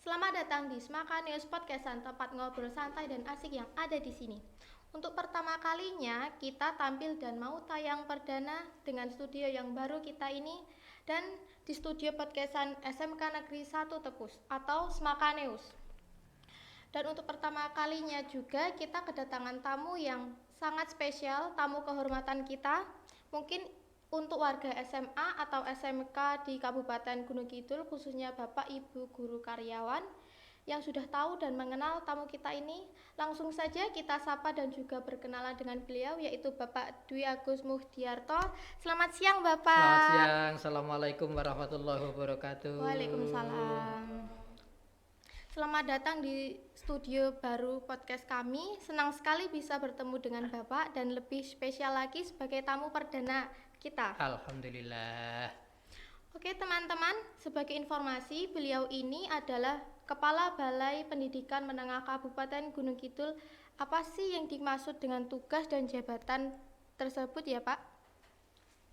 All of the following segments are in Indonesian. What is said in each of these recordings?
Selamat datang di Smaka News Podcastan, tempat ngobrol santai dan asik yang ada di sini. Untuk pertama kalinya kita tampil dan mau tayang perdana dengan studio yang baru kita ini dan di studio podcastan SMK Negeri 1 Tepus atau Smaka News. Dan untuk pertama kalinya juga kita kedatangan tamu yang sangat spesial, tamu kehormatan kita. Mungkin untuk warga SMA atau SMK di Kabupaten Gunung Kidul, khususnya Bapak Ibu guru karyawan yang sudah tahu dan mengenal tamu kita ini, langsung saja kita sapa dan juga berkenalan dengan beliau, yaitu Bapak Dwi Agus Muhdiarto. Selamat siang Bapak. Selamat siang, Assalamualaikum warahmatullahi wabarakatuh. Waalaikumsalam. Selamat datang di studio baru podcast kami. Senang sekali bisa bertemu dengan Bapak dan lebih spesial lagi sebagai tamu perdana kita. Alhamdulillah. Oke teman-teman, sebagai informasi, beliau ini adalah Kepala Balai Pendidikan Menengah Kabupaten Gunung Kidul. Apa sih yang dimaksud dengan tugas dan jabatan tersebut ya Pak?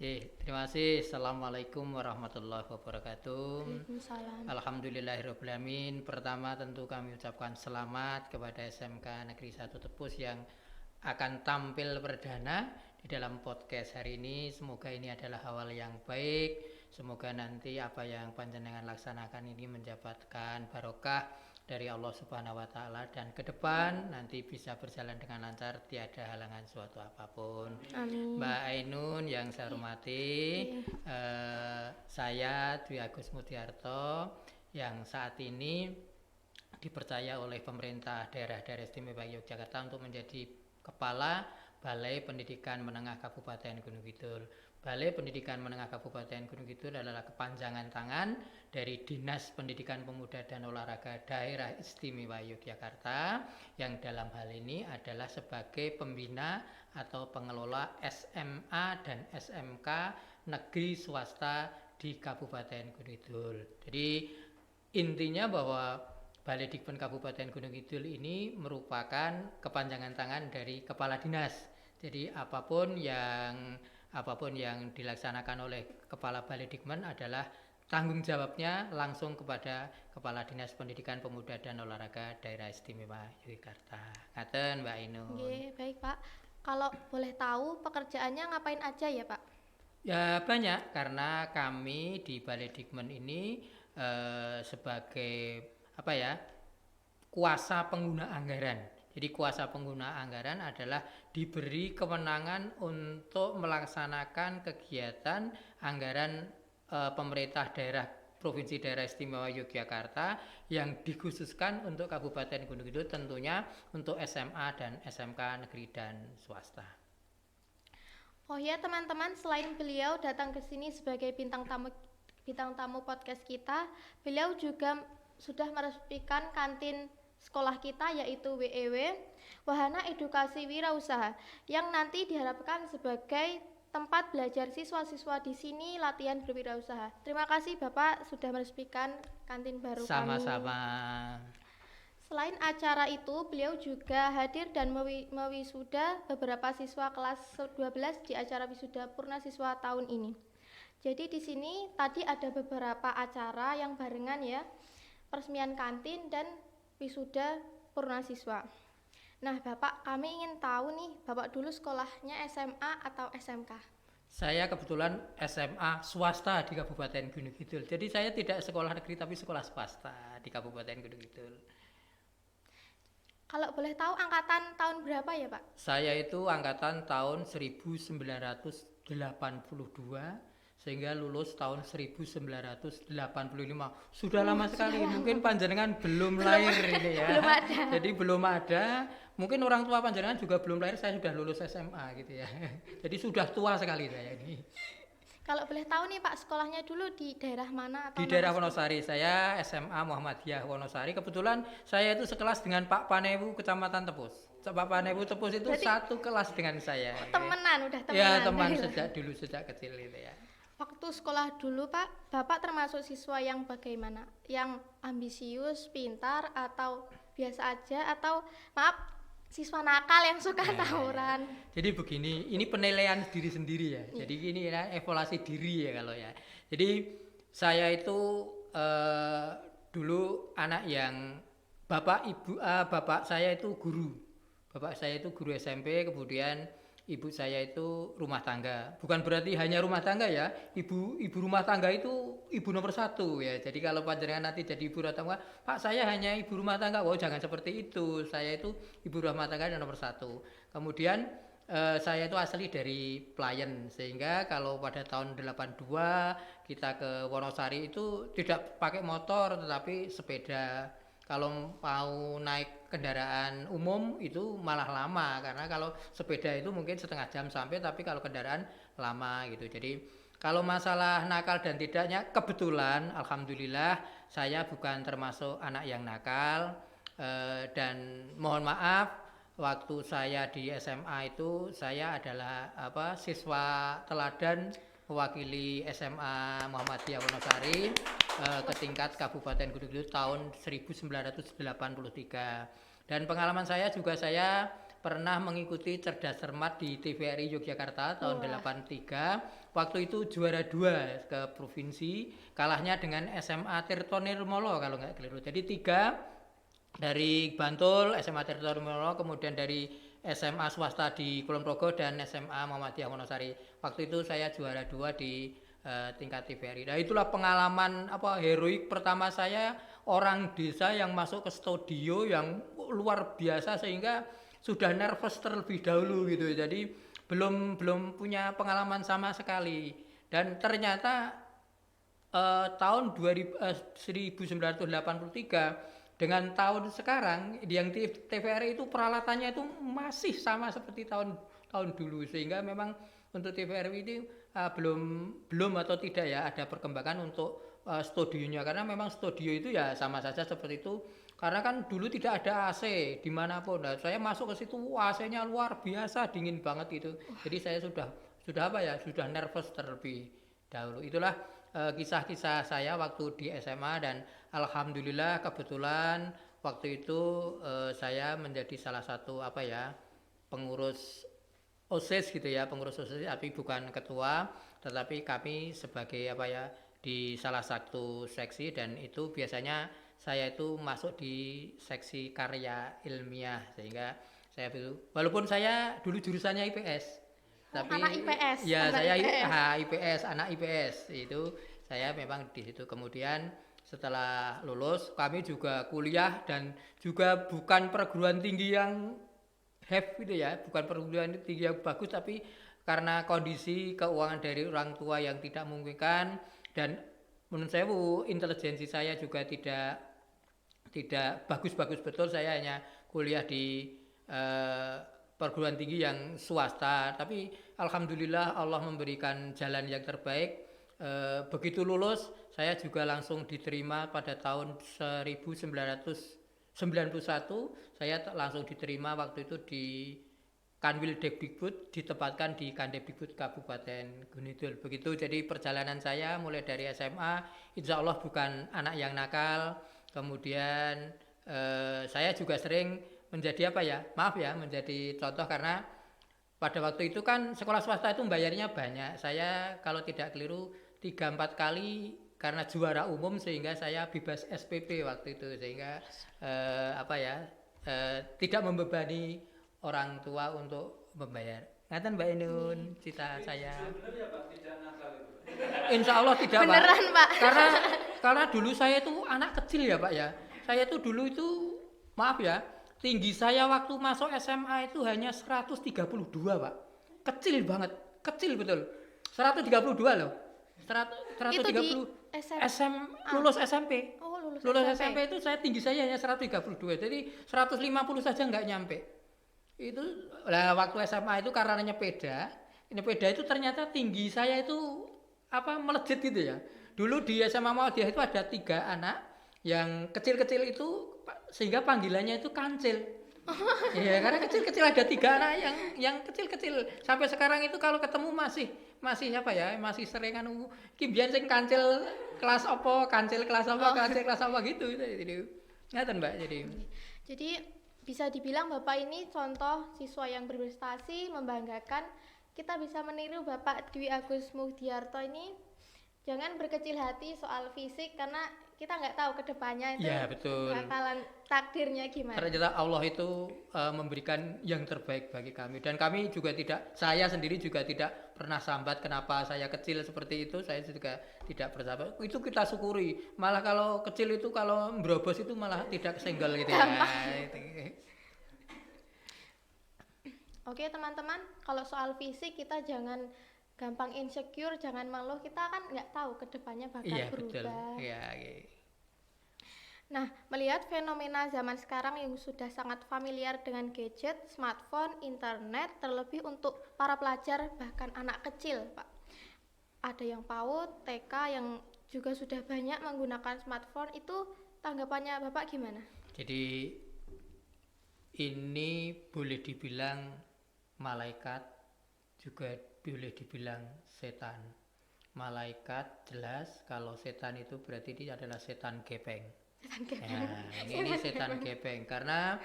Terima kasih. Assalamualaikum warahmatullahi wabarakatuh. Waalaikumsalam. Alhamdulillahirabbil alamin. Pertama tentu kami ucapkan selamat kepada SMK Negeri 1 Tepus yang akan tampil perdana di dalam podcast hari ini. Semoga ini adalah awal yang baik. Semoga nanti apa yang panjenengan laksanakan ini mendapatkan barokah dari Allah Subhanahu wa taala dan ke depan nanti bisa berjalan dengan lancar, tiada halangan suatu apapun. Amin. Mbak Ainun yang saya hormati, saya Dwi Agus Muhdiarto yang saat ini dipercaya oleh pemerintah daerah istimewa Yogyakarta untuk menjadi Kepala Balai Pendidikan Menengah Kabupaten Gunung Kidul. Balai Pendidikan Menengah Kabupaten Gunung Kidul adalah kepanjangan tangan dari Dinas Pendidikan Pemuda dan Olahraga Daerah Istimewa Yogyakarta yang dalam hal ini adalah sebagai pembina atau pengelola SMA dan SMK negeri swasta di Kabupaten Gunung Kidul. Jadi intinya bahwa Balai Dikpen Kabupaten Gunung Kidul ini merupakan kepanjangan tangan dari kepala dinas. Jadi apapun yang dilaksanakan oleh Kepala Balai Dikmen adalah tanggung jawabnya langsung kepada Kepala Dinas Pendidikan Pemuda dan Olahraga Daerah Istimewa Yogyakarta. Ngaten Mbak Ainun. Oke, baik Pak. Kalau boleh tahu pekerjaannya ngapain aja ya Pak? Ya banyak, karena kami di Balai Dikmen ini sebagai kuasa pengguna anggaran. Jadi kuasa pengguna anggaran adalah diberi kewenangan untuk melaksanakan kegiatan anggaran pemerintah daerah Provinsi Daerah Istimewa Yogyakarta yang dikhususkan untuk Kabupaten Gunung Kidul, tentunya untuk SMA dan SMK negeri dan swasta. Oh ya teman-teman, selain beliau datang ke sini sebagai bintang tamu podcast kita, beliau juga sudah meresmikan kantin sekolah kita yaitu WEW, Wahana Edukasi Wirausaha, yang nanti diharapkan sebagai tempat belajar siswa-siswa di sini latihan berwirausaha. Terima kasih Bapak sudah meresmikan kantin baru kami. Sama-sama. Selain acara itu, beliau juga hadir dan mewisuda beberapa siswa kelas 12 di acara wisuda purna siswa tahun ini. Jadi di sini tadi ada beberapa acara yang barengan ya, peresmian kantin dan wisuda purna siswa. Nah Bapak, kami ingin tahu nih, Bapak dulu sekolahnya SMA atau SMK? Saya kebetulan SMA swasta di Kabupaten Gunung Kidul. Jadi saya tidak sekolah negeri tapi sekolah swasta di Kabupaten Gunung Kidul. Kalau boleh tahu angkatan tahun berapa ya Pak? Saya itu angkatan tahun 1982 sehingga lulus tahun 1985. Sudah lama sekali. Mungkin panjenengan belum lahir ini ya. Belum ada. Jadi belum ada. Mungkin orang tua panjenengan juga belum lahir, saya sudah lulus SMA gitu ya. Jadi sudah tua sekali saya ini. Kalau boleh tahu nih Pak, sekolahnya dulu di daerah mana? Atau Di daerah Wonosari. Saya SMA Muhammadiyah Wonosari. Kebetulan saya itu sekelas dengan Pak Panewu Kecamatan Tepus. Pak Panewu Tepus itu berarti satu kelas dengan saya. Temenan, udah temenan. Ya teman sejak kecil itu ya. Waktu sekolah dulu Pak, Bapak termasuk siswa yang bagaimana? Yang ambisius, pintar, atau biasa aja? Atau maaf, siswa nakal yang suka tawuran? Jadi begini, ini penilaian diri sendiri ya. Jadi ini ya evaluasi diri ya kalau ya. Jadi saya itu dulu anak yang bapak saya itu guru. Bapak saya itu guru SMP, kemudian ibu saya itu rumah tangga. Bukan berarti hanya rumah tangga ya. Ibu rumah tangga itu ibu nomor satu ya. Jadi kalau panjenengan nanti jadi ibu rumah tangga, Pak saya hanya ibu rumah tangga. Wow, jangan seperti itu. Saya itu ibu rumah tangga yang nomor satu. Kemudian saya itu asli dari Playen, sehingga kalau pada tahun 82 kita ke Wonosari itu tidak pakai motor tetapi sepeda. Kalau mau naik kendaraan umum itu malah lama, karena kalau sepeda itu mungkin setengah jam sampai, tapi kalau kendaraan lama gitu. Jadi kalau masalah nakal dan tidaknya, kebetulan alhamdulillah saya bukan termasuk anak yang nakal, dan mohon maaf waktu saya di SMA itu saya adalah siswa teladan mewakili SMA Muhammadiyah Wonosari ke tingkat Kabupaten Gunung Kidul tahun 1983. Dan pengalaman saya juga, saya pernah mengikuti Cerdas Cermat di TVRI Yogyakarta tahun 83. Waktu itu juara 2 ke provinsi, kalahnya dengan SMA Tirto Nirmolo kalau nggak keliru. Jadi 3 dari Bantul, SMA Tirto Nirmolo, kemudian dari SMA swasta di Kulon Progo dan SMA Muhammadiyah Wonosari. Waktu itu saya juara 2 di tingkat TVRI. Nah, itulah pengalaman heroik pertama saya, orang desa yang masuk ke studio yang luar biasa, sehingga sudah nervous terlebih dahulu gitu. Jadi belum punya pengalaman sama sekali. Dan ternyata tahun 1983 dengan tahun sekarang yang di TVRI itu peralatannya itu masih sama seperti tahun dulu, sehingga memang untuk TVRI ini belum atau tidak ya ada perkembangan untuk studionya, karena memang studio itu ya sama saja seperti itu, karena kan dulu tidak ada AC dimanapun. Nah, saya masuk ke situ AC-nya luar biasa dingin banget itu, jadi saya sudah nervous terlebih dahulu. Itulah kisah-kisah saya waktu di SMA, dan alhamdulillah kebetulan waktu itu saya menjadi salah satu pengurus OSIS gitu ya, pengurus OSIS, tapi bukan ketua, tetapi kami sebagai di salah satu seksi, dan itu biasanya saya itu masuk di seksi karya ilmiah, sehingga saya walaupun saya dulu jurusannya IPS, tapi anak IPS. ya anak saya IPS. anak IPS itu saya memang di situ. Kemudian setelah lulus kami juga kuliah, dan juga bukan perguruan tinggi yang gitu ya, bukan perguruan tinggi yang bagus, tapi karena kondisi keuangan dari orang tua yang tidak memungkinkan, dan menurut saya intelijensi saya juga tidak bagus-bagus betul, saya hanya kuliah di perguruan tinggi yang swasta, tapi alhamdulillah Allah memberikan jalan yang terbaik. Begitu lulus saya juga langsung diterima pada tahun 1991, saya langsung diterima waktu itu di Kanwil Depdikbud, ditempatkan di Kandepdikbud Kabupaten Gunung Kidul. Begitu jadi perjalanan saya mulai dari SMA, insya Allah bukan anak yang nakal. Kemudian saya juga sering menjadi menjadi contoh, karena pada waktu itu kan sekolah swasta itu bayarnya banyak. Saya kalau tidak keliru 3-4 kali karena juara umum, sehingga saya bebas SPP waktu itu, sehingga tidak membebani orang tua untuk membayar. Ngaten Mbak Inun, cita saya. Benar ya Pak, tidak nakal itu. Insya Allah tidak, Pak. Beneran, Pak. Karena dulu saya itu anak kecil ya, Pak ya. Saya itu dulu itu tinggi saya waktu masuk SMA itu hanya 132, Pak. Kecil banget, kecil betul. 132 loh. 130 itu di lulus SMP. Oh, lulus SMP itu tinggi saya hanya 132. Jadi 150 saja nggak nyampe. Itu waktu SMA itu karena nyepeda itu ternyata tinggi saya itu melejit gitu ya. Dulu di SMA Muhammadiyah itu ada 3 anak yang kecil-kecil itu, sehingga panggilannya itu kancil. Iya, karena kecil-kecil ada 3 anak yang kecil-kecil. Sampai sekarang itu kalau ketemu masih sering kimbian sing kancil kelas apa gitu. Jadi ngaten Mbak. Jadi bisa dibilang Bapak ini contoh siswa yang berprestasi, membanggakan. Kita bisa meniru Bapak Dwi Agus Muhdiarto ini Jangan berkecil hati soal fisik karena kita nggak tahu kedepannya itu Ya, betul. bakalan takdirnya gimana. Ternyata Allah itu memberikan yang terbaik bagi kami, dan kami juga tidak, saya sendiri juga tidak pernah sambat kenapa saya kecil seperti itu. Saya juga tidak bersahabat, itu kita syukuri. Malah kalau kecil itu, kalau berobos itu malah tidak senggol gitu ya. Oke teman-teman, kalau soal fisik kita jangan gampang insecure, jangan mengeluh, kita kan nggak tahu kedepannya bakal Iya, berubah. betul. Iya, iya. Nah, melihat fenomena zaman sekarang yang sudah sangat familiar dengan gadget, smartphone, internet, terlebih untuk para pelajar bahkan anak kecil, Pak. Ada yang PAUD, TK yang juga sudah banyak menggunakan smartphone, itu tanggapannya Bapak gimana? Jadi ini boleh dibilang malaikat, juga boleh dibilang setan. Malaikat jelas, kalau setan itu berarti dia adalah setan gepeng. Nah, ini setan gepeng, karena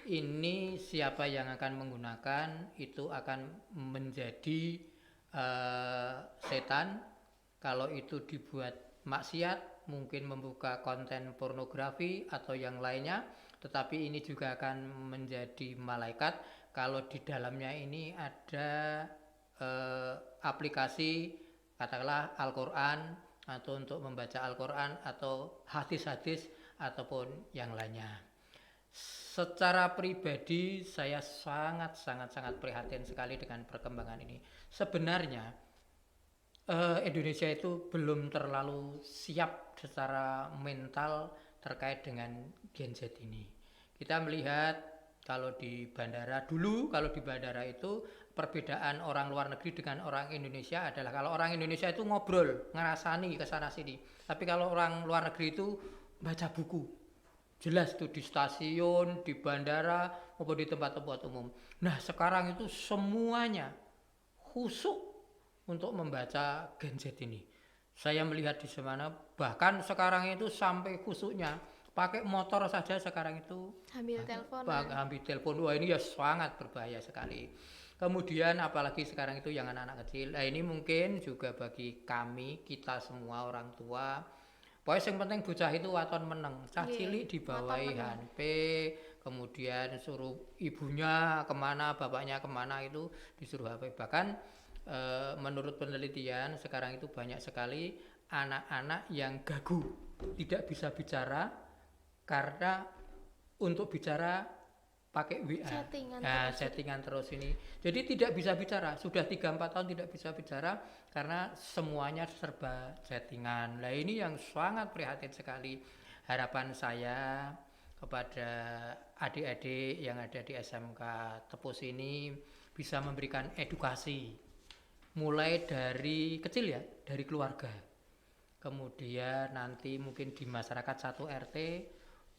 ini siapa yang akan menggunakan itu akan menjadi setan. Kalau itu dibuat maksiat, mungkin membuka konten pornografi atau yang lainnya, tetapi ini juga akan menjadi malaikat kalau di dalamnya ini ada aplikasi katakanlah Al-Quran, atau untuk membaca Al-Quran atau hadis-hadis ataupun yang lainnya. Secara pribadi saya sangat prihatin sekali dengan perkembangan ini. Sebenarnya Indonesia itu belum terlalu siap secara mental terkait dengan Gen Z ini. Kita melihat kalau di bandara dulu, kalau di bandara itu perbedaan orang luar negeri dengan orang Indonesia adalah kalau orang Indonesia itu ngobrol, ngerasani ke sana sini. Tapi kalau orang luar negeri itu baca buku. Jelas tuh di stasiun, di bandara, maupun di tempat-tempat umum. Nah, sekarang itu semuanya khusyuk untuk membaca Gen Z ini. Saya melihat di sana, bahkan sekarang itu sampai khusyuknya pakai motor saja sekarang itu Ambil telepon. ambil telepon. Wah, ini ya sangat berbahaya sekali. Kemudian apalagi sekarang itu yang anak-anak kecil. Nah, ini mungkin juga bagi kami, kita semua orang tua. Pokoknya yang penting bocah itu waton meneng. Cah cilik dibawahi HP, kemudian suruh ibunya kemana, bapaknya kemana itu disuruh HP. Bahkan menurut penelitian sekarang itu banyak sekali anak-anak yang gagu, tidak bisa bicara karena untuk bicara pakai WA, settingan terus ini. Jadi tidak bisa bicara, sudah 3-4 tahun tidak bisa bicara karena semuanya serba settingan. Nah, ini yang sangat prihatin sekali. Harapan saya kepada adik-adik yang ada di SMK Tepus ini bisa memberikan edukasi mulai dari kecil ya, dari keluarga. Kemudian nanti mungkin di masyarakat satu RT,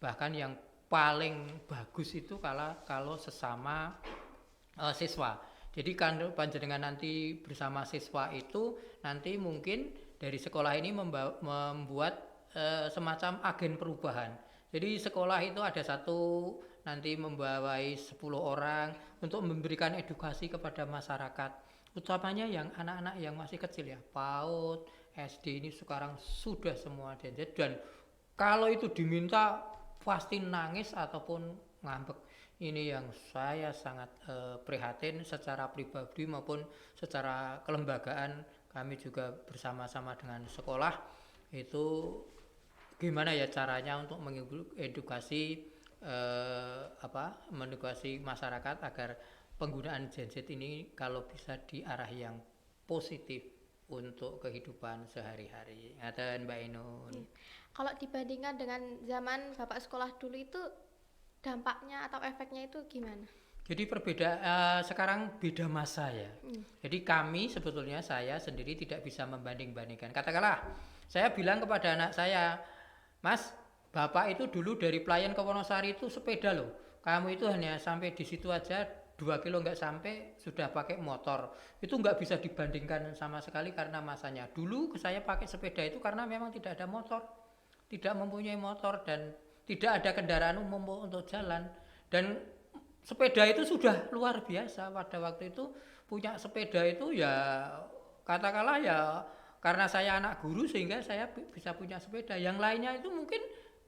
bahkan yang paling bagus itu kalau sesama siswa. Jadi kan panjenengan nanti bersama siswa itu nanti mungkin dari sekolah ini membuat semacam agen perubahan. Jadi sekolah itu ada satu nanti membawai 10 orang untuk memberikan edukasi kepada masyarakat, utamanya yang anak-anak yang masih kecil ya, PAUD, SD ini sekarang sudah semua Gen Z, dan kalau itu diminta pasti nangis ataupun ngambek. Ini yang saya sangat prihatin secara pribadi maupun secara kelembagaan. Kami juga bersama-sama dengan sekolah itu gimana ya caranya untuk mengedukasi mengedukasi masyarakat agar penggunaan Gen Z ini kalau bisa di arah yang positif untuk kehidupan sehari-hari. Ngaten Mbak Ainun. Kalau dibandingkan dengan zaman Bapak sekolah dulu itu dampaknya atau efeknya itu gimana? Jadi sekarang beda masa ya. Jadi kami sebetulnya saya sendiri tidak bisa membanding-bandingkan. Katakanlah saya bilang kepada anak saya, Mas, Bapak itu dulu dari Pelayan ke Wonosari itu sepeda loh. Kamu itu hanya sampai di situ aja 2 kilo nggak sampai sudah pakai motor. Itu nggak bisa dibandingkan sama sekali karena masanya. Dulu saya pakai sepeda itu karena memang tidak ada motor, tidak mempunyai motor dan tidak ada kendaraan umum untuk jalan. Dan sepeda itu sudah luar biasa pada waktu itu. Punya sepeda itu ya katakanlah ya karena saya anak guru sehingga saya bisa punya sepeda. Yang lainnya itu mungkin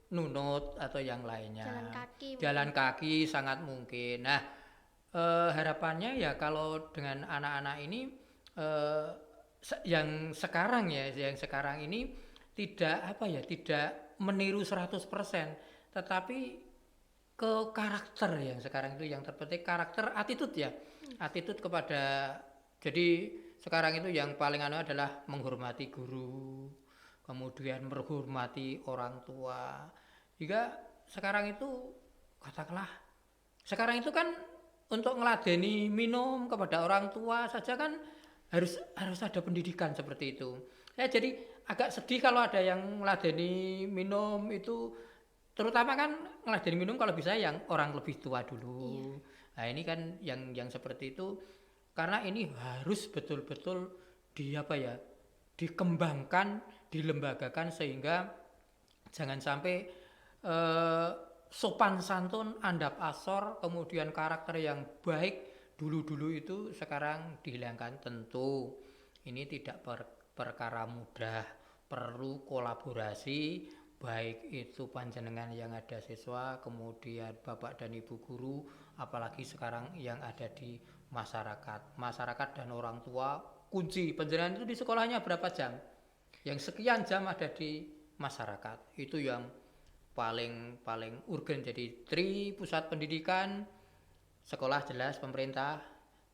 nunut atau yang lainnya. Jalan kaki sangat mungkin. Nah, harapannya ya kalau dengan anak-anak ini yang sekarang ini tidak meniru 100%, tetapi ke karakter yang sekarang itu yang terpenting, karakter, attitude ya. Attitude kepada, jadi sekarang itu yang paling adalah menghormati guru, kemudian menghormati orang tua. Jika sekarang itu katakanlah, sekarang itu kan untuk ngeladeni minum kepada orang tua saja kan harus ada pendidikan seperti itu. Ya, jadi agak sedih kalau ada yang ngeladeni minum itu, terutama kan ngeladeni minum kalau bisa yang orang lebih tua dulu. Nah, ini kan yang seperti itu, karena ini harus betul-betul dikembangkan, dilembagakan sehingga jangan sampai sopan santun, andap asor, kemudian karakter yang baik dulu itu sekarang dihilangkan. Tentu ini tidak perkara mudah, perlu kolaborasi, baik itu panjenengan yang ada siswa, kemudian bapak dan ibu guru, apalagi sekarang yang ada di masyarakat dan orang tua. Kunci panjenengan itu di sekolahnya berapa jam, yang sekian jam ada di masyarakat, itu yang paling urgen. Jadi pusat pendidikan, sekolah jelas pemerintah,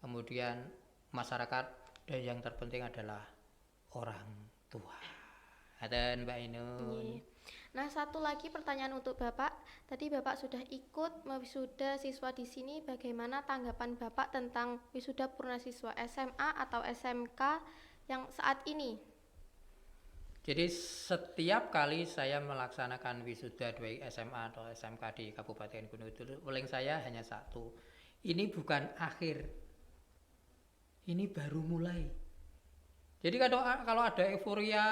kemudian masyarakat, dan yang terpenting adalah orang tua. Ada Mbak Ainun. Nah, satu lagi pertanyaan untuk Bapak. Tadi Bapak sudah ikut wisuda siswa di sini. Bagaimana tanggapan Bapak tentang wisuda purna siswa SMA atau SMK yang saat ini? Jadi setiap kali saya melaksanakan wisuda baik SMA atau SMK di Kabupaten Gunung Kidul, paling saya hanya satu. Ini bukan akhir. Ini baru mulai. Jadi kalau ada euforia,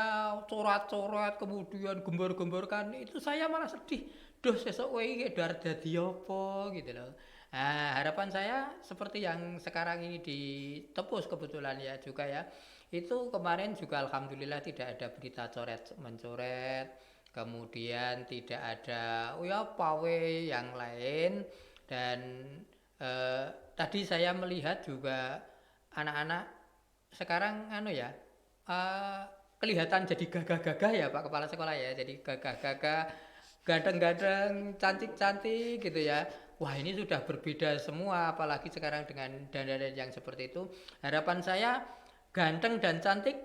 coret-coret, kemudian gembor-gemborkan, itu saya malah sedih. Duh, sesuk kowe iki dar dadi apa gitu loh. Nah, harapan saya seperti yang sekarang ini ditepus kebetulan ya juga ya. Itu kemarin juga alhamdulillah tidak ada berita coret-mencoret, kemudian tidak ada pawe yang lain, dan tadi saya melihat juga anak-anak sekarang kelihatan jadi gagah-gagah ya Pak Kepala Sekolah ya, jadi gagah-gagah, gadang-gadang, cantik-cantik gitu ya. Wah, ini sudah berbeda semua, apalagi sekarang dengan dandan yang seperti itu. Harapan saya ganteng dan cantik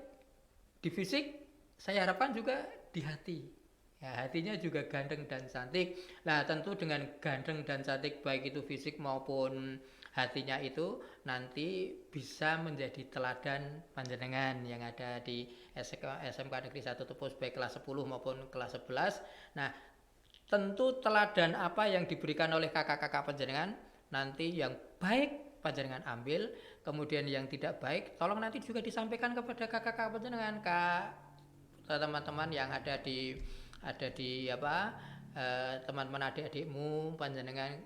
di fisik, saya harapkan juga di hati. Ya, hatinya juga ganteng dan cantik. Nah, tentu dengan ganteng dan cantik baik itu fisik maupun hatinya itu nanti bisa menjadi teladan panjenengan yang ada di SMK Negeri 1 Tepus baik kelas 10 maupun kelas 11. Nah, tentu teladan apa yang diberikan oleh kakak-kakak panjenengan, nanti yang baik panjenengan ambil, kemudian yang tidak baik tolong nanti juga disampaikan kepada kakak-kakak panjenengan, teman-teman yang ada di teman-teman adik-adikmu panjenengan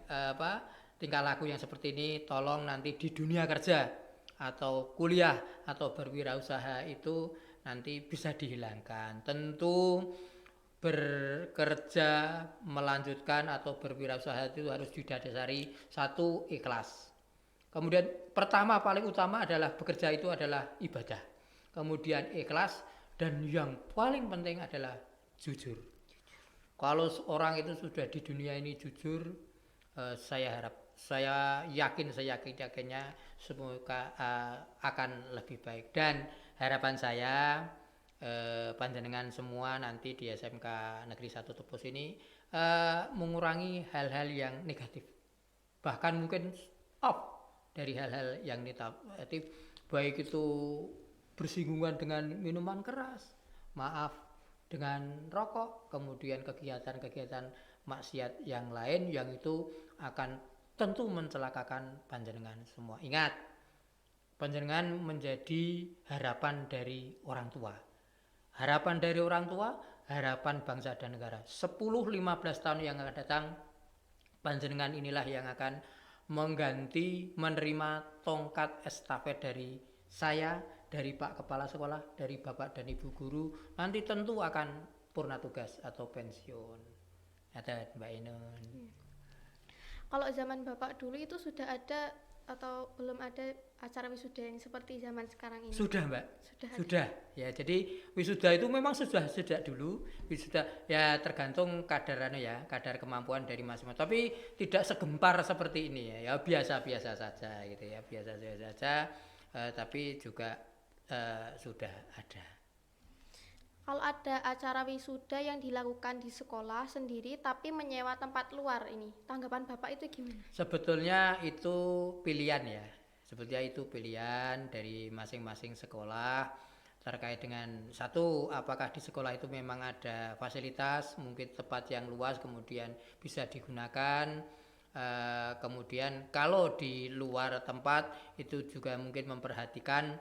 tingkah laku yang seperti ini tolong nanti di dunia kerja atau kuliah atau berwirausaha itu nanti bisa dihilangkan. Tentu bekerja, melanjutkan atau berwirausaha itu harus didasari satu, ikhlas. Kemudian pertama paling utama adalah bekerja itu adalah ibadah. Kemudian ikhlas, dan yang paling penting adalah jujur. Kalau seorang itu sudah di dunia ini jujur, saya yakinnya semoga akan lebih baik. Dan harapan saya panjenengan semua nanti di SMK Negeri 1 Tepus ini mengurangi hal-hal yang negatif, bahkan mungkin off dari hal-hal yang negatif, baik itu bersinggungan dengan minuman keras, dengan rokok, kemudian kegiatan-kegiatan maksiat yang lain yang itu akan tentu mencelakakan panjenengan semua. Ingat, panjenengan menjadi harapan dari orang tua. Harapan dari orang tua, harapan bangsa dan negara. 10-15 tahun yang akan datang, panjenengan inilah yang akan menerima tongkat estafet dari saya dari Pak Kepala Sekolah, dari Bapak dan Ibu Guru, nanti tentu akan purna tugas atau pensiun. Ada Mbak Ainun. Kalau zaman Bapak dulu itu sudah ada atau belum ada acara wisuda yang seperti zaman sekarang ini? Sudah Mbak, Sudah. sudah. Ya, jadi wisuda itu memang sudah sejak dulu. Wisuda ya tergantung kadar kemampuan dari masing-masing. Tapi tidak segempar seperti ini ya. Ya biasa-biasa saja gitu ya, biasa-biasa saja. Tapi juga sudah ada. Kalau ada acara wisuda yang dilakukan di sekolah sendiri tapi menyewa tempat luar ini, tanggapan Bapak itu gimana? Sebetulnya itu pilihan ya. Sebetulnya itu pilihan dari masing-masing sekolah terkait dengan satu, apakah di sekolah itu memang ada fasilitas, mungkin tempat yang luas kemudian bisa digunakan. Kemudian kalau di luar tempat itu juga mungkin memperhatikan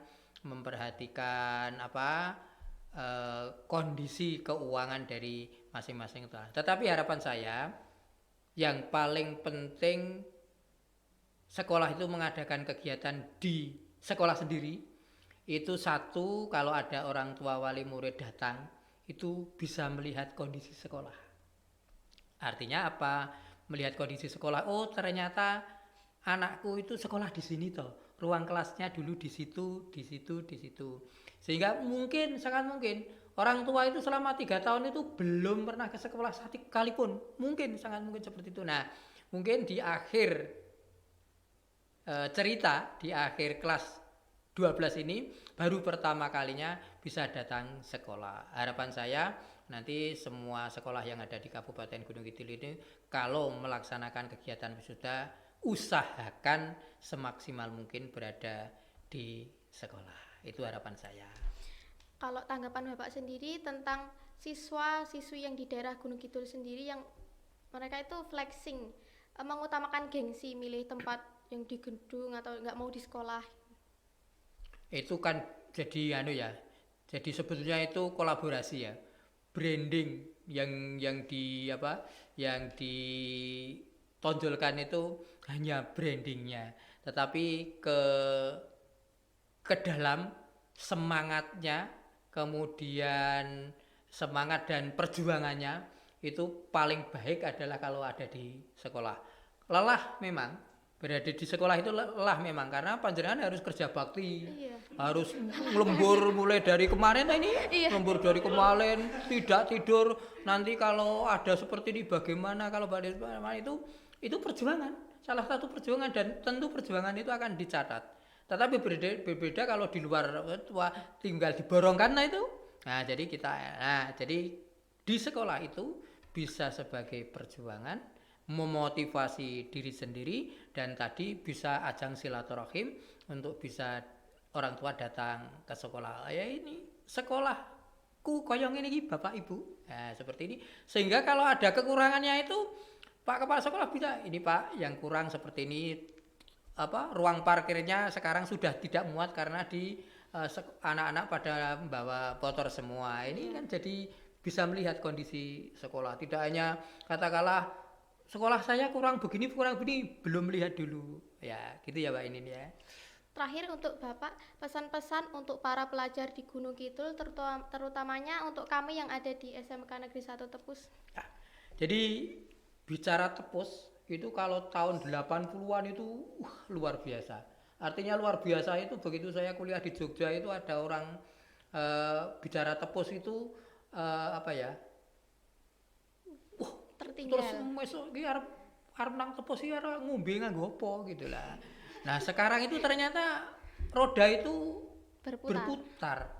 kondisi keuangan dari masing-masing sekolah. Tetapi harapan saya yang paling penting sekolah itu mengadakan kegiatan di sekolah sendiri. Itu satu, kalau ada orang tua wali murid datang itu bisa melihat kondisi sekolah. Artinya apa? Melihat kondisi sekolah. Oh, ternyata anakku itu sekolah di sini toh. Ruang kelasnya dulu di situ. Sehingga sangat mungkin orang tua itu selama 3 tahun itu belum pernah ke sekolah sekalipun. Sangat mungkin seperti itu. Nah, mungkin di akhir cerita, di akhir kelas 12 ini baru pertama kalinya bisa datang sekolah. Harapan saya nanti semua sekolah yang ada di Kabupaten Gunung Kidul ini kalau melaksanakan kegiatan wisuda, usahakan semaksimal mungkin berada di sekolah. Itu harapan saya. Kalau tanggapan Bapak sendiri tentang siswa-siswi yang di daerah Gunung Kidul sendiri yang mereka itu flexing, mengutamakan gengsi, milih tempat yang di gedung atau nggak mau di sekolah. Itu kan jadi jadi sebetulnya itu kolaborasi ya, branding yang ditonjolkan itu hanya brandingnya, tetapi ke dalam semangatnya, kemudian semangat dan perjuangannya itu paling baik adalah kalau ada di sekolah. Lelah memang, berada di sekolah itu lelah memang, karena panjenengan harus kerja bakti. Iya. Harus lembur mulai dari kemarin lembur dari kemarin, tidak tidur. Nanti kalau ada seperti ini bagaimana, kalau bagaimana itu perjuangan, salah satu perjuangan, dan tentu perjuangan itu akan dicatat. Tetapi berbeda kalau di luar tinggal diborongkan jadi di sekolah itu bisa sebagai perjuangan, memotivasi diri sendiri, dan tadi bisa ajang silaturahim untuk bisa orang tua datang ke sekolah. Ya ini sekolahku koyong ini Bapak Ibu. Nah, seperti ini. Sehingga kalau ada kekurangannya itu Pak Kepala Sekolah bisa, ini Pak yang kurang seperti ini. Ruang parkirnya sekarang sudah tidak muat karena anak-anak pada membawa motor semua. Ini kan jadi bisa melihat kondisi sekolah. Tidak hanya katakanlah sekolah saya kurang begini, belum melihat dulu. Ya, gitu ya Pak ini ya. Terakhir untuk Bapak, pesan-pesan untuk para pelajar di Gunung Kidul, terutamanya untuk kami yang ada di SMK Negeri 1 Tepus. Ya, jadi bicara Tepus itu kalau tahun 80-an itu luar biasa. Artinya luar biasa itu begitu saya kuliah di Jogja itu ada orang bicara Tepus itu tertinggal. Terus mesok iki arep nang Tepus iki arep ngombe nganggo apa gitu lah. Nah, sekarang itu ternyata roda itu berputar.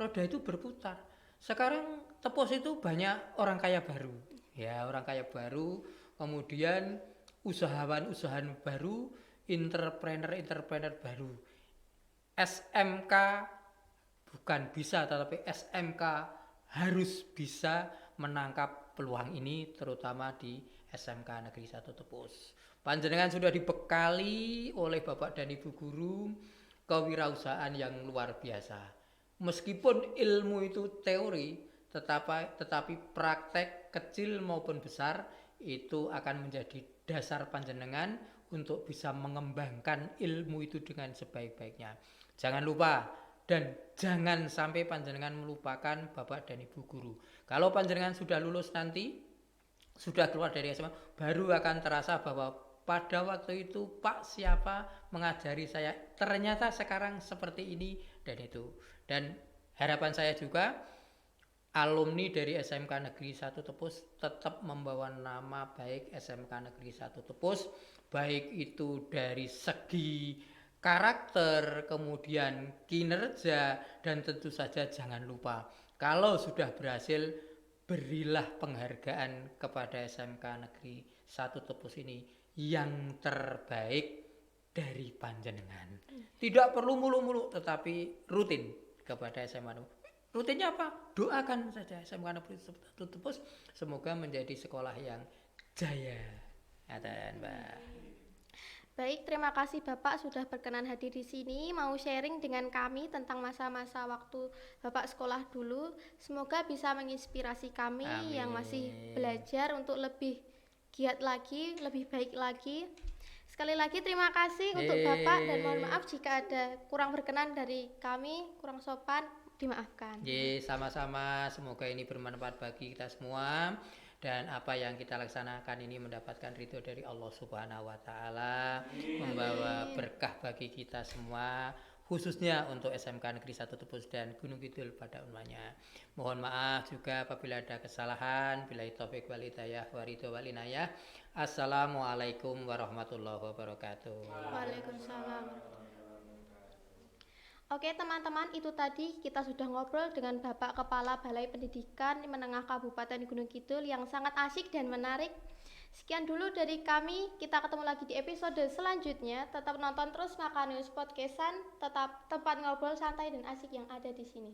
Roda itu berputar. Sekarang Tepus itu banyak orang kaya baru. Ya, orang kaya baru, kemudian usahawan baru, entrepreneur baru. SMK bukan bisa, tetapi SMK harus bisa menangkap peluang ini, terutama di SMK Negeri 1 Tepus. Panjenengan sudah dibekali oleh Bapak dan Ibu Guru kewirausahaan yang luar biasa. Meskipun ilmu itu teori, tetapi praktek kecil maupun besar itu akan menjadi dasar panjenengan untuk bisa mengembangkan ilmu itu dengan sebaik-baiknya. Jangan lupa dan jangan sampai panjenengan melupakan Bapak dan Ibu guru. Kalau panjenengan sudah lulus nanti, sudah keluar dari SMA, baru akan terasa bahwa pada waktu itu Pak siapa mengajari saya, ternyata sekarang seperti ini dan itu. Dan harapan saya juga alumni dari SMK Negeri 1 Tepus tetap membawa nama baik SMK Negeri 1 Tepus, baik itu dari segi karakter, kemudian kinerja, dan tentu saja jangan lupa kalau sudah berhasil, berilah penghargaan kepada SMK Negeri 1 Tepus ini yang terbaik dari panjenengan. Tidak perlu mulu-mulu, tetapi rutin kepada SMA. Rutinnya apa? Doakan saja SMK Negeri 1 Tepus semoga menjadi sekolah yang jaya. Dan Mbak. Baik, terima kasih Bapak sudah berkenan hadir di sini, mau sharing dengan kami tentang masa-masa waktu Bapak sekolah dulu. Semoga bisa menginspirasi kami yang masih belajar untuk lebih giat lagi, lebih baik lagi. Sekali lagi terima kasih untuk Bapak dan mohon maaf jika ada kurang berkenan dari kami, kurang sopan, dimaafkan. Sama-sama, semoga ini bermanfaat bagi kita semua. Dan apa yang kita laksanakan ini mendapatkan ridho dari Allah Subhanahu wa Ta'ala, membawa berkah bagi kita semua, khususnya untuk SMK Negeri 1 Tepus dan Gunung Kidul pada umumnya. Mohon maaf juga apabila ada kesalahan. Billahi taufiq wal hidayah wa ridho wal inayah. Assalamualaikum warahmatullahi wabarakatuh. Waalaikumsalam. Oke teman-teman, itu tadi kita sudah ngobrol dengan Bapak Kepala Balai Pendidikan Menengah Kabupaten Gunung Kidul yang sangat asik dan menarik. Sekian dulu dari kami, kita ketemu lagi di episode selanjutnya. Tetap nonton terus Maka News Podcastan, tetap tempat ngobrol santai dan asik yang ada di sini.